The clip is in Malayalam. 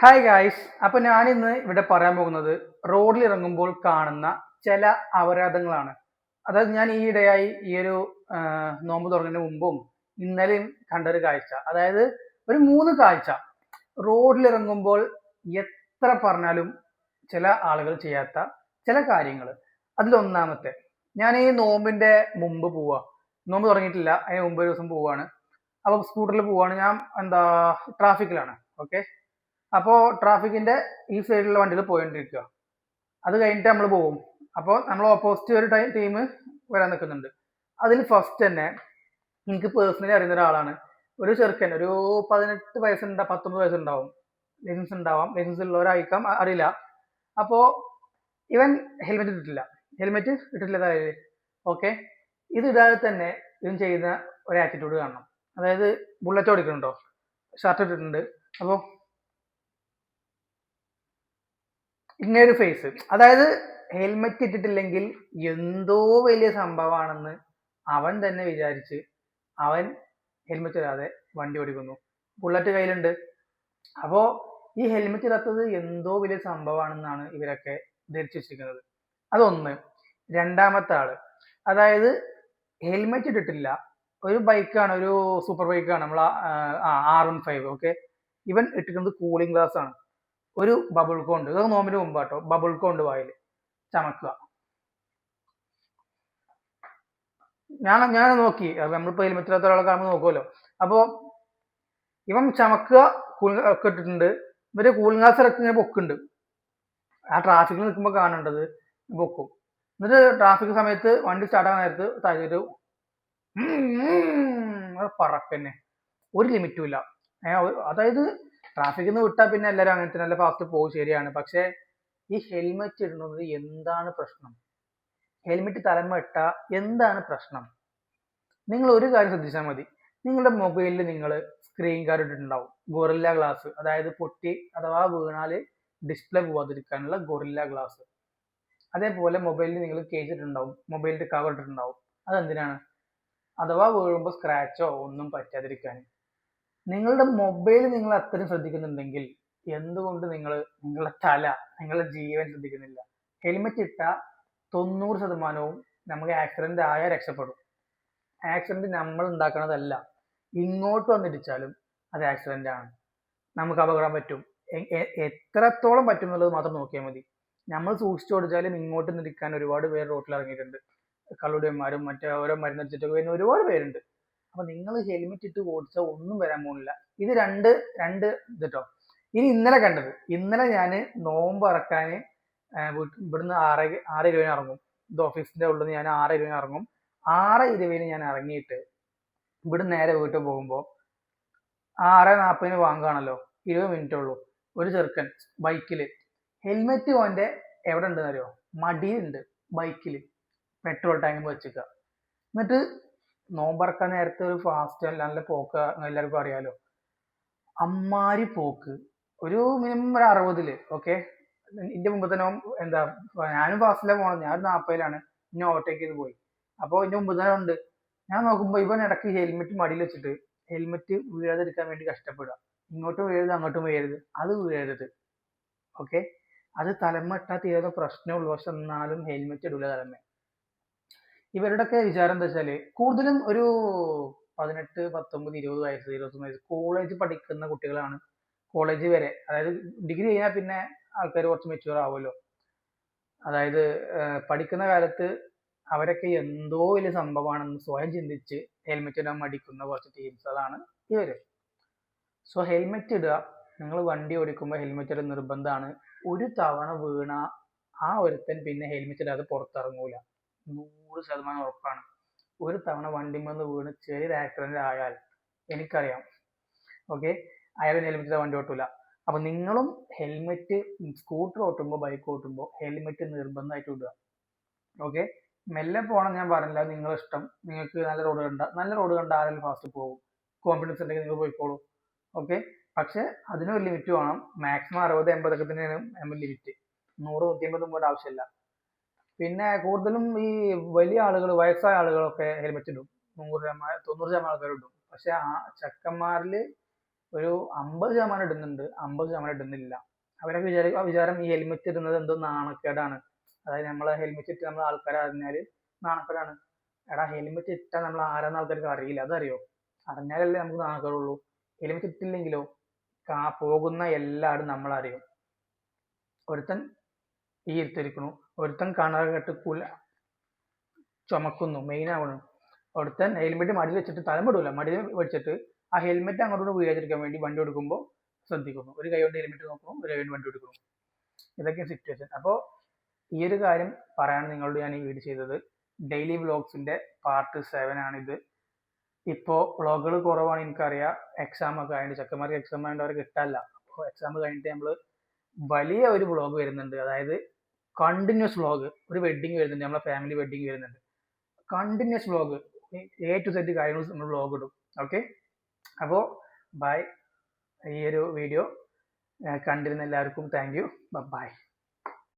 Hi guys. അപ്പൊ ഞാനിന്ന് ഇവിടെ പറയാൻ പോകുന്നത് റോഡിൽ ഇറങ്ങുമ്പോൾ കാണുന്ന ചില അപരാധങ്ങളാണ്. അതായത് ഞാൻ ഈയിടെയായി ഈ ഒരു നോമ്പ് തുറന്നതിന് മുമ്പും ഇന്നലെയും കണ്ടൊരു കാഴ്ച. അതായത് ഒരു മൂന്ന് കാഴ്ച റോഡിൽ ഇറങ്ങുമ്പോൾ എത്ര പറഞ്ഞാലും ചില ആളുകൾ ചെയ്യാത്ത ചില കാര്യങ്ങൾ. അതിലൊന്നാമത്തെ, ഞാൻ ഈ നോമ്പിന്റെ മുമ്പ് പോവാ, നോമ്പ് തുടങ്ങിയിട്ടില്ല, അതിന് മുമ്പ് ഒരു ദിവസം പോവാണ്. അപ്പൊ സ്കൂട്ടറിൽ പോവാണ് ഞാൻ, ട്രാഫിക്കിലാണ്. ഓക്കെ, അപ്പോൾ ട്രാഫിക്കിന്റെ ഈ സൈഡിലുള്ള വണ്ടികൾ പോയിക്കൊണ്ടിരിക്കുക. അത് കഴിഞ്ഞിട്ട് നമ്മൾ പോകും. അപ്പോൾ നമ്മൾ ഓപ്പോസിറ്റ് ഒരു ടീം വരാൻ നിൽക്കുന്നുണ്ട്. അതിൽ ഫസ്റ്റ് തന്നെ എനിക്ക് പേഴ്സണലി അറിയുന്ന ഒരാളാണ്. ഒരു ചെറുക്കൻ, ഒരു 18 വയസ്സുണ്ടാവും, 19 വയസ്സുണ്ടാവും. ലൈസൻസ് ഉണ്ടാവാം, ലൈസൻസ് ഉള്ളവരായിരിക്കാം, അറിയില്ല. അപ്പോ ഇവൻ ഹെൽമെറ്റ് ഇട്ടിട്ടില്ല. ഹെൽമെറ്റ് ഇട്ടിട്ടില്ല അതായത് ഓക്കെ, ഇത് ഇടാതെ തന്നെ ഇവൻ ചെയ്യുന്ന ഒരു ആറ്റിറ്റ്യൂഡ് കാണണം. അതായത് ബുള്ളറ്റ് ഓടിക്കുന്നുണ്ടോ, ഷർട്ട് ഇട്ടിട്ടുണ്ട്, അപ്പോൾ ഇങ്ങനൊരു ഫേസ്. അതായത് ഹെൽമെറ്റ് ഇട്ടിട്ടില്ലെങ്കിൽ എന്തോ വലിയ സംഭവമാണെന്ന് അവൻ തന്നെ വിചാരിച്ച് അവൻ ഹെൽമെറ്റ് ഇടാതെ വണ്ടി ഓടിക്കുന്നു. ബുള്ളറ്റ് കയ്യിലുണ്ട്. അപ്പോ ഈ ഹെൽമെറ്റ് ഇടാത്തത് എന്തോ വലിയ സംഭവമാണെന്നാണ് ഇവരൊക്കെ ധരിച്ചു വെച്ചിരിക്കുന്നത്. അതൊന്ന്. രണ്ടാമത്തെ ആള്, അതായത് ഹെൽമെറ്റ് ഇട്ടിട്ടില്ല, ഒരു ബൈക്കാണ്, ഒരു സൂപ്പർ ബൈക്കാണ്, നമ്മൾ R15. ഓക്കെ, ഇവൻ ഇട്ടിരിക്കുന്നത് കൂളിംഗ് ഗ്ലാസ് ആണ്. ഒരു ബബിൾ കോണ്ട്, ഇതൊക്കെ നോമ്പിന് മുമ്പാട്ടോ, ബബിൾ കോണ്ട് വായിൽ ചമക്കുക. ഞാൻ നോക്കി, നമ്മളിപ്പോ ഹെൽമെറ്റില്ലാത്ത ഒരാളെ കാണുമ്പോൾ നോക്കുമല്ലോ. അപ്പോ ഇവൻ ചമക്കുക, ഒക്കെ ഇട്ടിട്ടുണ്ട്. ഇവര് കൂളിംഗ് ഗ്ലാസ് ഇറക്കി ഇങ്ങനെ പൊക്കുണ്ട്. ആ ട്രാഫിക്കിൽ നിൽക്കുമ്പോൾ കാണേണ്ടത് പൊക്കും. എന്നിട്ട് ട്രാഫിക് സമയത്ത് വണ്ടി സ്റ്റാർട്ടാകാൻ നേരത്ത് താഴെ പറക്കന്നെ, ഒരു ലിമിറ്റും ഇല്ല. അതായത് ട്രാഫിക്കിൽ നിന്ന് വിട്ടാൽ പിന്നെ എല്ലാവരും അങ്ങനെ തന്നെ നല്ല ഫാസ്റ്റ് പോകും, ശരിയാണ്. പക്ഷെ ഈ ഹെൽമെറ്റ് ഇടുന്നത് എന്താണ് പ്രശ്നം? ഹെൽമെറ്റ് തലമ ഇട്ടാ എന്താണ് പ്രശ്നം? നിങ്ങൾ ഒരു കാര്യം ശ്രദ്ധിച്ചാൽ മതി. നിങ്ങളുടെ മൊബൈലിൽ നിങ്ങൾ സ്ക്രീൻ ഗാർഡ് ഇട്ടിട്ടുണ്ടാവും, ഗൊറില്ല ഗ്ലാസ്. അതായത് പൊട്ടി അഥവാ വീണാല് ഡിസ്പ്ലേ പോവാതിരിക്കാനുള്ള ഗൊറില്ല ഗ്ലാസ്. അതേപോലെ മൊബൈലിൽ നിങ്ങൾ കേസ് ഇട്ടിട്ടുണ്ടാവും, മൊബൈലിന്റെ കവർ ഇട്ടിട്ടുണ്ടാവും. അതെന്തിനാണ്? അഥവാ വീഴുമ്പോൾ സ്ക്രാച്ചോ ഒന്നും പറ്റാതിരിക്കാൻ. നിങ്ങളുടെ മൊബൈൽ നിങ്ങൾ അത്രയും ശ്രദ്ധിക്കുന്നുണ്ടെങ്കിൽ എന്തുകൊണ്ട് നിങ്ങൾ നിങ്ങളുടെ തല, നിങ്ങളുടെ ജീവൻ ശ്രദ്ധിക്കുന്നില്ല? ഹെൽമെറ്റ് ഇട്ട 90% നമുക്ക് ആക്സിഡന്റ് ആയാൽ രക്ഷപ്പെടും. ആക്സിഡന്റ് നമ്മൾ ഉണ്ടാക്കണതല്ല, ഇങ്ങോട്ട് വന്നിടിച്ചാലും അത് ആക്സിഡന്റ് ആണ്. നമുക്ക് അപകടം പറ്റും. എത്രത്തോളം പറ്റും എന്നുള്ളത് മാത്രം നോക്കിയാൽ മതി. നമ്മൾ സൂക്ഷിച്ചു കൊടുത്താലും ഇങ്ങോട്ട് നിൽക്കാൻ ഒരുപാട് പേര് റോട്ടിൽ ഇറങ്ങിയിട്ടുണ്ട്. കള്ളുടിയന്മാരും മറ്റേ ഓരോ മരുന്നടിച്ചിട്ടൊക്കെ വരുന്ന ഒരുപാട് പേരുണ്ട്. അപ്പൊ നിങ്ങൾ ഹെൽമെറ്റ് ഇട്ട് ഓടിച്ചാൽ ഒന്നും വരാൻ പോകുന്നില്ല. ഇത് രണ്ട് ഇതട്ടോ. ഇനി ഇന്നലെ ഞാൻ നോമ്പ് ഇറക്കാന് ഇവിടുന്ന് 6:20 ഇറങ്ങും. ഇത് ഓഫീസിന്റെ ഉള്ളിൽ ഞാൻ 6:20 ഇറങ്ങും. 6:20 ഞാൻ ഇറങ്ങിയിട്ട് ഇവിടെ നേരെ വീട്ടിൽ പോകുമ്പോൾ 6:40 വാങ്ങുകയാണല്ലോ, 20 മിനിറ്റ് ഉള്ളൂ. ഒരു ചെറുക്കൻ ബൈക്കില്, ഹെൽമെറ്റ് ഓന്റെ എവിടെ ഉണ്ടെന്ന് അറിയോ? മടിയുണ്ട്. ബൈക്കിൽ പെട്രോൾ ടാങ്ക് വെച്ചിക്കുക. എന്നിട്ട് നോമ്പറക്കാൻ നേരത്തെ ഒരു ഫാസ്റ്റ് നല്ല പോക്ക് എല്ലാവർക്കും അറിയാലോ. അമ്മാരി പോക്ക്. ഒരു മിനിമം ഒരു 60. ഓക്കെ, എന്റെ മുമ്പ് തന്നെ ഞാനും ഫാസ്റ്റിലാണ് പോണത്. ഞാൻ 40-ലാണ്. ഇനി ഓവർടേക്ക് ചെയ്ത് പോയി. അപ്പോൾ എന്റെ മുമ്പ് തന്നെ ഉണ്ട്. ഞാൻ നോക്കുമ്പോ ഇവൻ ഇടയ്ക്ക് ഹെൽമെറ്റ് മടിയിൽ വെച്ചിട്ട് ഹെൽമെറ്റ് വീഴാതിരിക്കാൻ വേണ്ടി കഷ്ടപ്പെടുക. ഇങ്ങോട്ടും വീഴരുത്, അങ്ങോട്ടും വീഴരുത്, അത് വീഴരുത്. ഓക്കെ, അത് തലമ്മ ഇട്ടാൽ തീരെ പ്രശ്നമുള്ളൂ. പക്ഷെ എന്നാലും ഹെൽമെറ്റ് ഇടൂല തലമ്മ. ഇവരുടെയൊക്കെ വിചാരം എന്താ വെച്ചാല്, കൂടുതലും ഒരു 18, 19, 20 വയസ്സ്, 21 വയസ്സ് കോളേജ് പഠിക്കുന്ന കുട്ടികളാണ്. കോളേജ് വരെ, അതായത് ഡിഗ്രി കഴിഞ്ഞാൽ പിന്നെ ആൾക്കാർ കുറച്ച് മെച്യൂർ ആവുമല്ലോ. അതായത് പഠിക്കുന്ന കാലത്ത് അവരൊക്കെ എന്തോ വലിയ സംഭവമാണെന്ന് സ്വയം ചിന്തിച്ച് ഹെൽമെറ്റ് ഇടാൻ മടിക്കുന്ന കുറച്ച് ടീംസുകളാണ് ഇവര്. സോ ഹെൽമെറ്റ് ഇടുക. നിങ്ങൾ വണ്ടി ഓടിക്കുമ്പോൾ ഹെൽമെറ്റ് ഇടുക നിർബന്ധമാണ്. ഒരു തവണ വീണ ആ ഒരുത്തൻ പിന്നെ ഹെൽമെറ്റ് ഇടാതെ പുറത്തിറങ്ങൂല, 100% ഉറപ്പാണ്. ഒരു തവണ വണ്ടിമെന്ന് വീണ് ചെറിയൊരു ആക്സിഡന്റ് ആയാൽ എനിക്കറിയാം. ഓക്കെ, അയാൾ ഹെൽമെറ്റ് വണ്ടി ഓട്ടൂല. അപ്പൊ നിങ്ങളും ഹെൽമെറ്റ്, സ്കൂട്ടർ ഓട്ടുമ്പോൾ ബൈക്ക് ഓട്ടുമ്പോൾ ഹെൽമെറ്റ് നിർബന്ധമായിട്ട് ഇടുക. ഓക്കെ, മെല്ലെ പോകണം ഞാൻ പറഞ്ഞില്ല, നിങ്ങളുടെ ഇഷ്ടം. നിങ്ങൾക്ക് നല്ല റോഡ് കണ്ട ആരെങ്കിലും ഫാസ്റ്റ് പോകും. കോൺഫിഡൻസ് ഉണ്ടെങ്കിൽ നിങ്ങൾ പോയിക്കോളൂ. ഓക്കെ, പക്ഷെ അതിന് ഒരു ലിമിറ്റ് വേണം. മാക്സിമം 60-80 ഒക്കെ തന്നെയാണ് ലിമിറ്റ്. 100-150 പോയിട്ട് ആവശ്യമില്ല. പിന്നെ കൂടുതലും ഈ വലിയ ആളുകൾ, വയസ്സായ ആളുകളൊക്കെ ഹെൽമെറ്റ് ഇടും. 100%, 90% ആൾക്കാർ ഇടും. പക്ഷെ ആ ചെക്കന്മാരിൽ ഒരു 50% ഇടുന്നുണ്ട്, 50% ഇടുന്നില്ല. അവരൊക്കെ വിചാരം ഈ ഹെൽമെറ്റ് ഇടുന്നത് എന്തോ നാണക്കേടാണ്. അതായത് നമ്മളെ ഹെൽമെറ്റ് ഇട്ട് നമ്മൾ ആൾക്കാരെ അറിഞ്ഞാൽ നാണക്കേടാണ്. എടാ ഹെൽമെറ്റ് ഇട്ടാൽ നമ്മൾ ആരാന്ന് ആൾക്കാർക്ക് അറിയില്ല, അതറിയോ? അറിഞ്ഞാലല്ലേ നമുക്ക് നാണക്കേടുള്ളൂ. ഹെൽമെറ്റ് ഇട്ടില്ലെങ്കിലോ പോകുന്ന എല്ലാവരും നമ്മളറിയും. ഒരുത്തൻ ഈ എടുത്തിരിക്കണു, ഒരുത്തൻ കണക കെട്ട് ചുമക്കുന്നു, മെയിൻ ആവണം. ഒരുത്തൻ ഹെൽമെറ്റ് മടിയിൽ വെച്ചിട്ട് തലമിടൂല, മടിയിൽ വെച്ചിട്ട് ആ ഹെൽമെറ്റ് അങ്ങോട്ട് വീഴാതിരിക്കാൻ വേണ്ടി വണ്ടി എടുക്കുമ്പോൾ ശ്രദ്ധിക്കുന്നു. ഒരു കൈ കൊണ്ട് ഹെൽമെറ്റ് നോക്കുന്നു, ഒരു കൈ കൊണ്ട് വണ്ടി എടുക്കുന്നു. ഇതൊക്കെയാണ് സിറ്റുവേഷൻ. അപ്പോൾ ഈ ഒരു കാര്യം പറയാൻ നിങ്ങളോട് ഞാൻ ഈ വീഡിയോ ചെയ്തത്. ഡെയിലി വ്ളോഗ്സിന്റെ പാർട്ട് 7 ആണിത്. ഇപ്പോൾ വ്ളോഗുകൾ കുറവാണ്, എനിക്കറിയാം. എക്സാം ഒക്കെ ആയതുകൊണ്ട്, ചെക്കന്മാർക്ക് എക്സാം ആയതുകൊണ്ട് അവരെ കിട്ടാനില്ല. അപ്പോൾ എക്സാം കഴിഞ്ഞിട്ട് നമ്മൾ വലിയ ഒരു വ്ളോഗ് വരുന്നുണ്ട്. അതായത് കണ്ടിന്യൂസ് വ്ളോഗ്. ഒരു വെഡിങ് വരുന്നുണ്ട്, നമ്മളെ ഫാമിലി വെഡിങ് വരുന്നുണ്ട്. Continuous vlog, A to Z കാര്യങ്ങൾ നമ്മൾ വ്ളോഗ് ഇടും. ഓക്കെ, അപ്പോൾ ബൈ. ഈ ഒരു വീഡിയോ കണ്ടിരുന്ന എല്ലാവർക്കും താങ്ക് യു. ബൈ.